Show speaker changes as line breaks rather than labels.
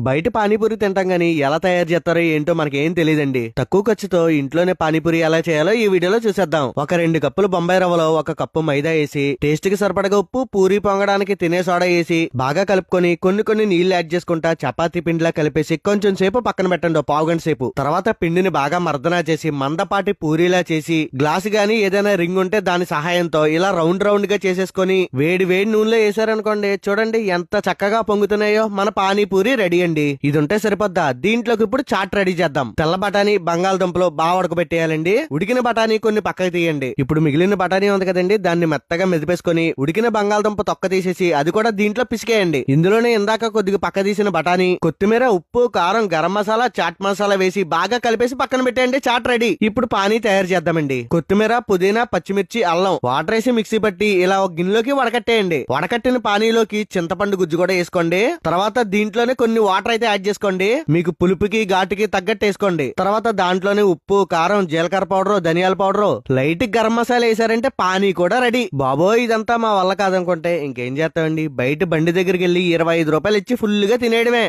బయట పానీపూరి తింటాం గానీ ఎలా తయారు చేస్తారో ఏంటో మనకేం తెలియదండి. తక్కువ ఖర్చుతో ఇంట్లోనే పానీపూరి ఎలా చేయాలో ఈ వీడియోలో చూసేద్దాం. ఒక 2 కప్పులు బొంబాయి రవ్వలో 1 కప్పు మైదా వేసి, టేస్ట్ కి సరిపడగా ఉప్పు, పూరి పొంగడానికి తినే సోడా వేసి బాగా కలుపుకొని కొన్ని నీళ్లు యాడ్ చేసుకుంటా చపాతీ పిండిలా కలిపేసి కొంచెం సేపు పక్కన పెట్టండి, 1/2 గంట సేపు. తర్వాత పిండిని బాగా మర్దనా చేసి మందపాటి పూరిలా చేసి గ్లాస్ గానీ ఏదైనా రింగ్ ఉంటే దాని సహాయంతో ఇలా రౌండ్ గా చేసేసుకొని వేడి నూనెలో వేసారనుకోండి, చూడండి ఎంత చక్కగా పొంగుతున్నాయో. మన పానీపూరి రెడీ అండి. ఇది ఉంటే సరిపోద్దా? దీంట్లోకి ఇప్పుడు చాట్ రెడీ చేద్దాం. తెల్ల బఠానీ, బంగాళదుంపలు బాగా ఉడకబెట్టేయాలండి. ఉడికిన బఠానీ కొన్ని పక్కకి తీయండి. ఇప్పుడు మిగిలిన బఠానీ ఉంది కదండి, దాన్ని మెత్తగా మెదిపేసుకొని ఉడికిన బంగాళదుంప తొక్క తీసేసి అది కూడా దీంట్లో పిసికేయండి. ఇందులోనే ఇందాక కొద్దిగా పక్క తీసిన బఠానీ, కొత్తిమీర, ఉప్పు, కారం, గరం మసాలా, చాట్ మసాలా వేసి బాగా కలిపేసి పక్కన పెట్టేయండి. చాట్ రెడీ. ఇప్పుడు పానీ తయారు చేద్దామండి. కొత్తిమీర, పుదీనా, పచ్చిమిర్చి, అల్లం వాటర్ వేసి మిక్సీ పట్టి ఇలా ఒక గిన్నెలోకి వడకట్టేయండి. వడకట్టిన పానీలోకి చింతపండు గుజ్జు కూడా వేసుకోండి. తర్వాత దీంట్లోనే కొన్ని వాటర్ అయితే యాడ్ చేసుకోండి. మీకు పులుపుకి ఘాటుకి తగ్గట్టు వేసుకోండి. తర్వాత దాంట్లోనే ఉప్పు, కారం, జీలకర్ర పౌడర్, ధనియాల పౌడర్, లైట్ గరం మసాలా వేసారంటే పానీ కూడా రెడీ. బాబోయ్ ఇదంతా మా వల్ల కాదనుకుంటే ఇంకేం చేస్తామండి, బయట బండి దగ్గరికి వెళ్ళి 25 రూపాయలు ఇచ్చి ఫుల్ గా తినేయడమే.